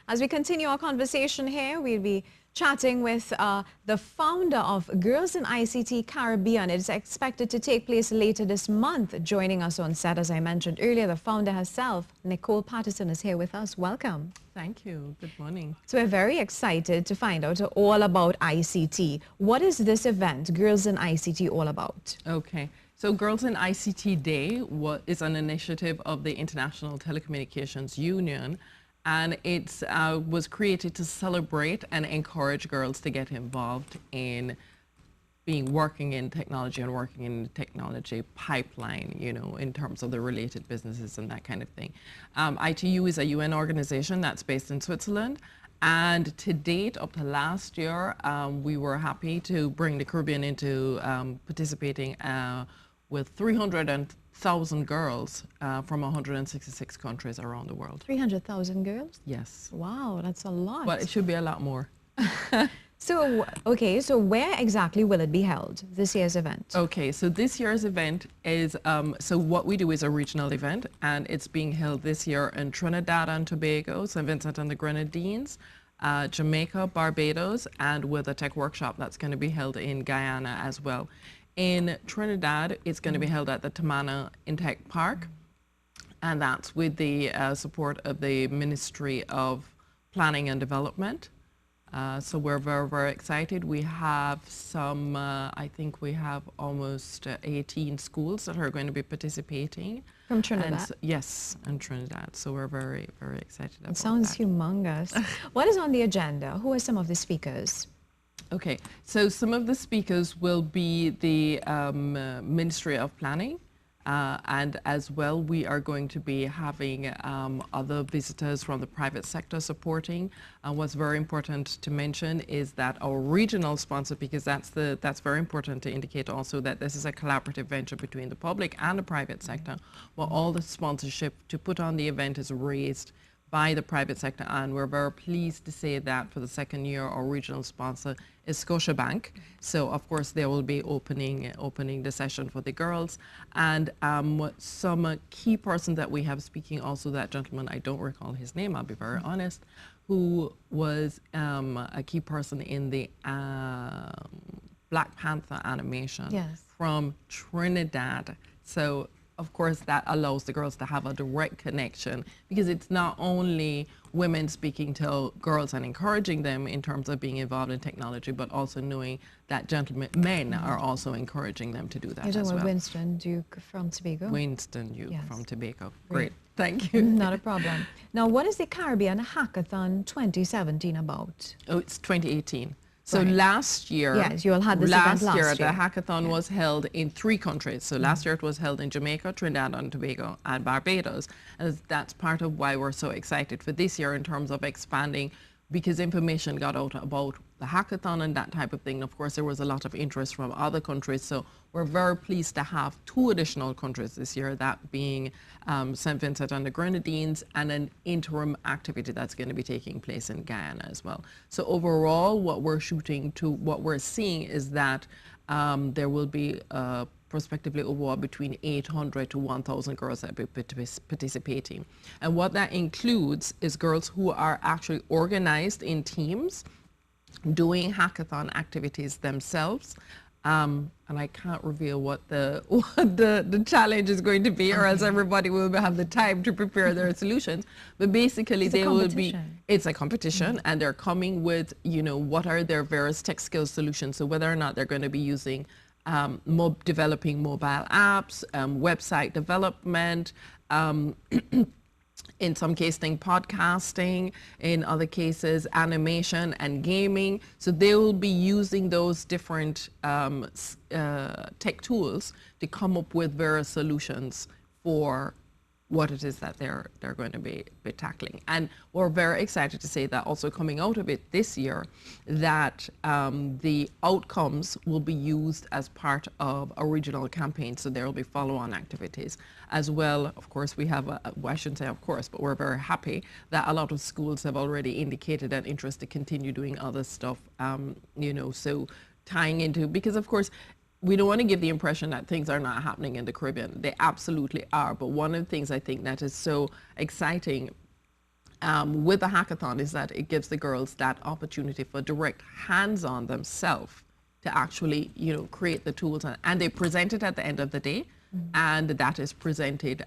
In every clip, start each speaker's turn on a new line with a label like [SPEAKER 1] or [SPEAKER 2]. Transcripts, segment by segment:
[SPEAKER 1] As we continue our conversation here, we'll be chatting with the founder of Girls in ICT Caribbean. It's expected to take place later this month. Joining us on set, as I mentioned earlier, the founder herself, Nicole Patterson, is here with us. Welcome.
[SPEAKER 2] Thank you. Good morning.
[SPEAKER 1] So we're very excited to find out all about ICT. What is this event, Girls in ICT, all about?
[SPEAKER 2] Okay. So Girls in ICT Day is an initiative of the International Telecommunications Union, and it was created to celebrate and encourage girls to get involved in working in technology and working in the technology pipeline, you know, in terms of the related businesses and that kind of thing. ITU is a UN organization that's based in Switzerland. And to date, up to last year, we were happy to bring the Caribbean into participating with 300,000 girls from 166 countries around the world.
[SPEAKER 1] 300,000 girls?
[SPEAKER 2] Yes.
[SPEAKER 1] Wow, that's a lot.
[SPEAKER 2] But it should be a lot more.
[SPEAKER 1] So, okay, so where exactly will it be held, this year's event?
[SPEAKER 2] Okay, so this year's event is, so what we do is a regional event, and it's being held this year in Trinidad and Tobago, St. Vincent and the Grenadines, Jamaica, Barbados, and with a tech workshop that's going to be held in Guyana as well. In Trinidad, it's going to be held at the Tamana Intech Park, and that's with the support of the Ministry of Planning and Development. So we're very, very excited. We have some, I think we have almost 18 schools that are going to be participating.
[SPEAKER 1] From Trinidad?
[SPEAKER 2] Yes, in Trinidad. So we're very, very excited about that.
[SPEAKER 1] It sounds humongous. What is on the agenda? Who are some of the speakers?
[SPEAKER 2] Okay, so some of the speakers will be the Ministry of Planning. And as well, we are going to be having other visitors from the private sector supporting. What's very important to mention is that our regional sponsor, because that's very important to indicate also that this is a collaborative venture between the public and the private sector, where all the sponsorship to put on the event is raised by the private sector, and we're very pleased to say that for the second year our regional sponsor is Scotiabank. So of course they will be opening the session for the girls, and some key person that we have speaking also, that gentleman, I don't recall his name, I'll be very honest, who was a key person in the Black Panther animation.
[SPEAKER 1] Yes.
[SPEAKER 2] From Trinidad. So of course, that allows the girls to have a direct connection, because it's not only women speaking to girls and encouraging them in terms of being involved in technology, but also knowing that men are also encouraging them to do that as well.
[SPEAKER 1] You're talking about Winston Duke from Tobago?
[SPEAKER 2] Winston Duke, yes, from Tobago. Great.
[SPEAKER 1] Great.
[SPEAKER 2] Thank you.
[SPEAKER 1] Not a problem. Now, what is the Caribbean Hackathon 2017 about?
[SPEAKER 2] Oh, it's 2018. So
[SPEAKER 1] right.
[SPEAKER 2] Last year,
[SPEAKER 1] yes, you all had this event last year.
[SPEAKER 2] The hackathon was held in 3 countries. So last year it was held in Jamaica, Trinidad and Tobago, and Barbados. And that's part of why we're so excited for this year in terms of expanding, because information got out about the hackathon and that type of thing. Of course, there was a lot of interest from other countries. So we're very pleased to have 2 additional countries this year, that being St. Vincent and the Grenadines, and an interim activity that's going to be taking place in Guyana as well. So overall, what we're seeing is that there will be prospectively overall between 800 to 1,000 girls that will be participating. And what that includes is girls who are actually organized in teams, doing hackathon activities themselves. And I can't reveal what the challenge is going to be, or else everybody will have the time to prepare their solutions. But basically, it's a competition, and they're coming with, you know, what are their various tech skills solutions. So whether or not they're going to be using developing mobile apps, website development, in some cases podcasting, in other cases animation and gaming. So they will be using those different tech tools to come up with various solutions for what it is that they're going to be tackling. And we're very excited to say that also coming out of it this year, that the outcomes will be used as part of a regional campaign. So there will be follow-on activities as well. Of course, we have, well, I shouldn't say of course, but we're very happy that a lot of schools have already indicated an interest to continue doing other stuff, you know, so tying into, because of course, we don't want to give the impression that things are not happening in the Caribbean. They absolutely are. But one of the things I think that is so exciting with the hackathon is that it gives the girls that opportunity for direct hands-on themselves to actually, create the tools, and they present it at the end of the day, and that is presented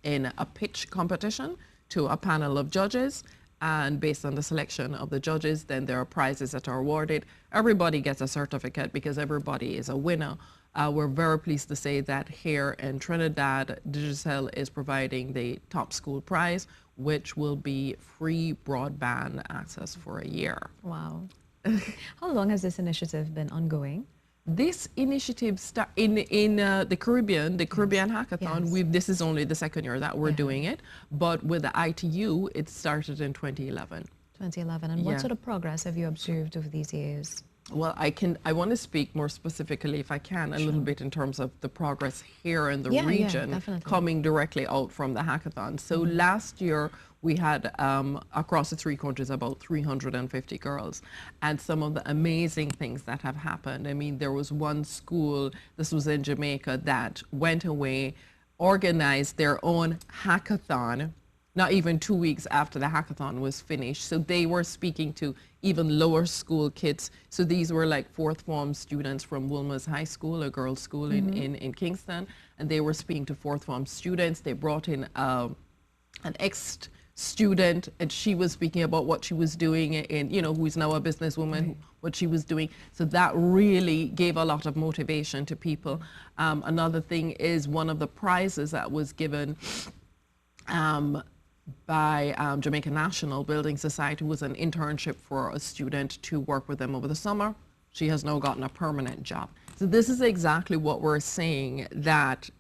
[SPEAKER 2] in a pitch competition to a panel of judges, and based on the selection of the judges, then there are prizes that are awarded. Everybody gets a certificate because everybody is a winner. We're very pleased to say that here in Trinidad, Digicel is providing the top school prize, which will be free broadband access for a year.
[SPEAKER 1] Wow. How long has this initiative been ongoing?
[SPEAKER 2] This initiative in the Caribbean Hackathon.
[SPEAKER 1] Yes.
[SPEAKER 2] This is only the second year that we're doing it, but with the ITU, it started in 2011.
[SPEAKER 1] 2011. And what sort of progress have you observed over these years?
[SPEAKER 2] Well, I want to speak more specifically, if I can, a little bit in terms of the progress here in the region, coming directly out from the hackathon. So last year we had across the 3 countries about 350 girls, and some of the amazing things that have happened. I mean, there was one school, this was in Jamaica, that went away, organized their own hackathon not even 2 weeks after the hackathon was finished. So they were speaking to even lower school kids. So these were like 4th form students from Wilmer's High School, a girls' school in Kingston. And they were speaking to 4th form students. They brought in an ex-student, and she was speaking about what she was doing in, who is now a businesswoman, what she was doing. So that really gave a lot of motivation to people. Another thing is one of the prizes that was given by Jamaica National Building Society was an internship for a student to work with them over the summer. She has now gotten a permanent job. So this is exactly what we're saying, that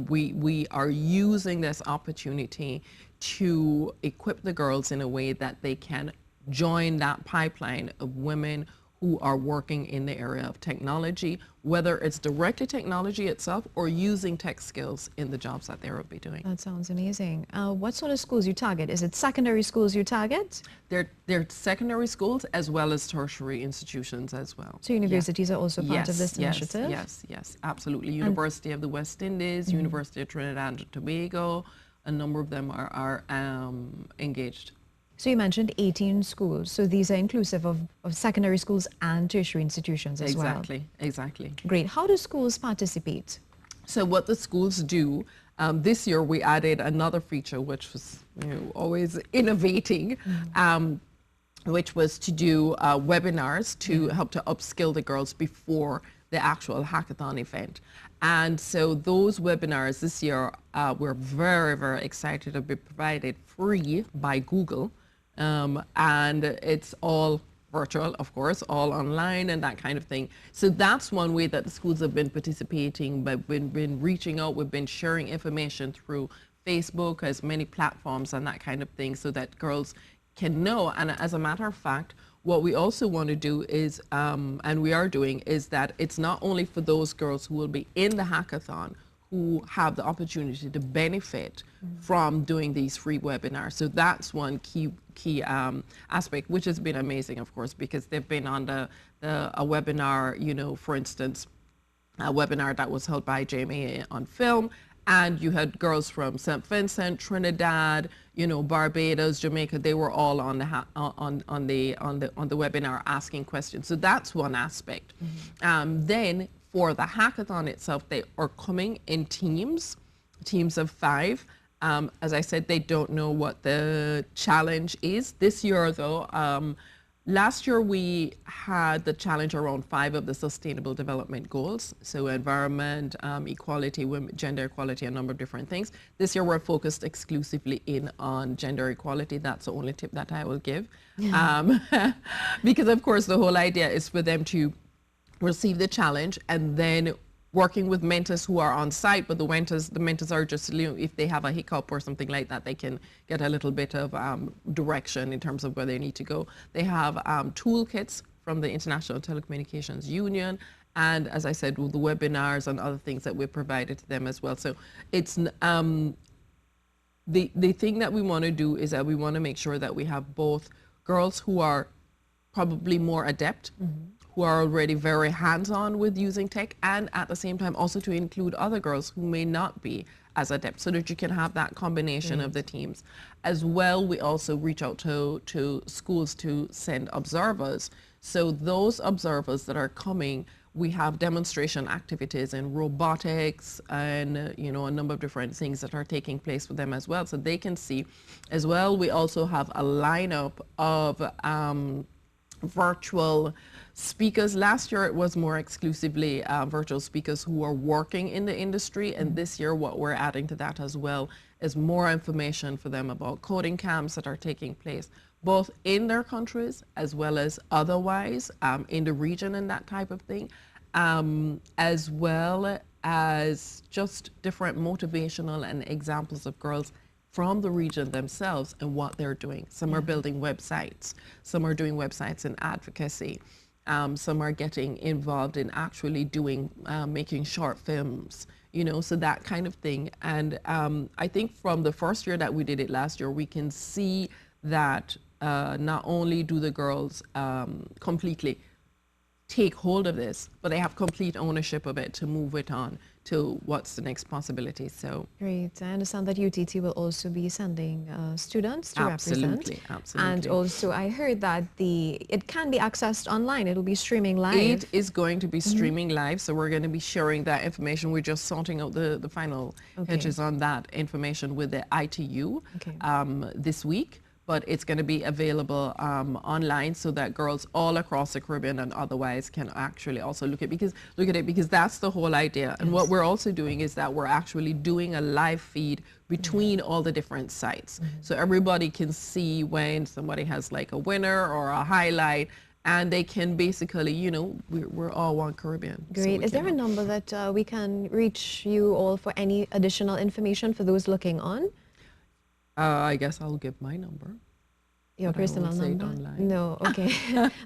[SPEAKER 2] we are using this opportunity to equip the girls in a way that they can join that pipeline of women who are working in the area of technology, whether it's directly technology itself or using tech skills in the jobs that they will be doing.
[SPEAKER 1] That sounds amazing. What sort of schools you target? Is it secondary schools you target?
[SPEAKER 2] They're secondary schools as well as tertiary institutions as well.
[SPEAKER 1] So universities are also part of this initiative?
[SPEAKER 2] Yes, absolutely. University of the West Indies, University of Trinidad and Tobago, a number of them are engaged.
[SPEAKER 1] So you mentioned 18 schools. So these are inclusive of secondary schools and tertiary institutions as well.
[SPEAKER 2] Exactly.
[SPEAKER 1] Great. How do schools participate?
[SPEAKER 2] So what the schools do, this year we added another feature, which was always innovating, which was to do webinars to help to upskill the girls before the actual hackathon event. And so those webinars this year, we're very, very excited to be provided free by Google. And it's all virtual, of course, all online and that kind of thing. So that's one way that the schools have been participating, but been reaching out. We've been sharing information through Facebook, as many platforms and that kind of thing, so that girls can know. And as a matter of fact, what we also want to do is, and we are doing, is that it's not only for those girls who will be in the hackathon who have the opportunity to benefit from doing these free webinars. So that's one key aspect, which has been amazing, of course, because they've been on a webinar, for instance, a webinar that was held by JMA on film, and you had girls from St. Vincent, Trinidad, Barbados, Jamaica. They were all on the webinar asking questions. So that's one aspect. Then for the hackathon itself, they are coming in teams of 5. As I said, they don't know what the challenge is. This year, though, last year we had the challenge around 5 of the Sustainable Development Goals. So environment, equality, gender equality, a number of different things. This year we're focused exclusively on gender equality. That's the only tip that I will give. Because of course the whole idea is for them to receive the challenge and then working with mentors who are on site, but the mentors are just, if they have a hiccup or something like that, they can get a little bit of direction in terms of where they need to go. They have toolkits from the International Telecommunications Union, and as I said, with the webinars and other things that we've provided to them as well. So it's the thing that we want to do is that we want to make sure that we have both girls who are probably more adept, who are already very hands-on with using tech, and at the same time also to include other girls who may not be as a depth so that you can have that combination of the teams. As well, we also reach out to schools to send observers. So those observers that are coming, we have demonstration activities in robotics and a number of different things that are taking place with them as well, so they can see as well. We also have a lineup of virtual speakers. Last year it was more exclusively virtual speakers who are working in the industry, and this year what we're adding to that as well is more information for them about coding camps that are taking place both in their countries as well as otherwise in the region and that type of thing, as well as just different motivational and examples of girls from the region themselves and what they're doing. Some are building websites, some are doing websites in advocacy, some are getting involved in actually doing, making short films, so that kind of thing. And I think from the first year that we did it last year, we can see that not only do the girls completely take hold of this, but they have complete ownership of it to move it on to what's the next possibility. So
[SPEAKER 1] great. I understand that UTT will also be sending students to represent.
[SPEAKER 2] Absolutely.
[SPEAKER 1] And also I heard that it can be accessed online. It'll be streaming live.
[SPEAKER 2] It is going to be streaming live, so we're going to be sharing that information. We're just sorting out the final edges on that information with the ITU this week. But it's going to be available online so that girls all across the Caribbean and otherwise can actually also look at it because that's the whole idea. And what we're also doing is that we're actually doing a live feed between all the different sites. So everybody can see when somebody has like a winner or a highlight, and they can basically, we're all one Caribbean.
[SPEAKER 1] Great.
[SPEAKER 2] So
[SPEAKER 1] is there a number that we can reach you all for any additional information for those looking on?
[SPEAKER 2] I guess I'll give my number.
[SPEAKER 1] Your personal number? No, okay.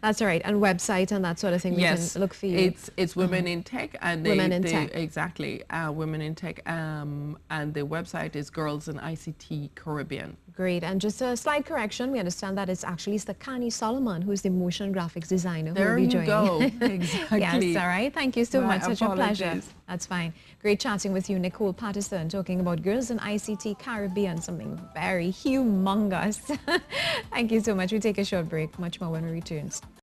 [SPEAKER 1] That's all right. And website and that sort of thing,
[SPEAKER 2] yes,
[SPEAKER 1] we can look for you.
[SPEAKER 2] It's Women in Tech. And
[SPEAKER 1] Women in Tech.
[SPEAKER 2] Exactly. Women in Tech. And the website is Girls in ICT Caribbean.
[SPEAKER 1] Great. And just a slight correction, we understand that it's actually Stakani Solomon, who's the motion graphics designer, who will be joining.
[SPEAKER 2] There you go. Exactly.
[SPEAKER 1] Yes, all right. Thank you so much. Such a pleasure. That's fine. Great chatting with you, Nicole Patterson, talking about Girls in ICT Caribbean, something very humongous. Thank you so much. We take a short break. Much more when we return.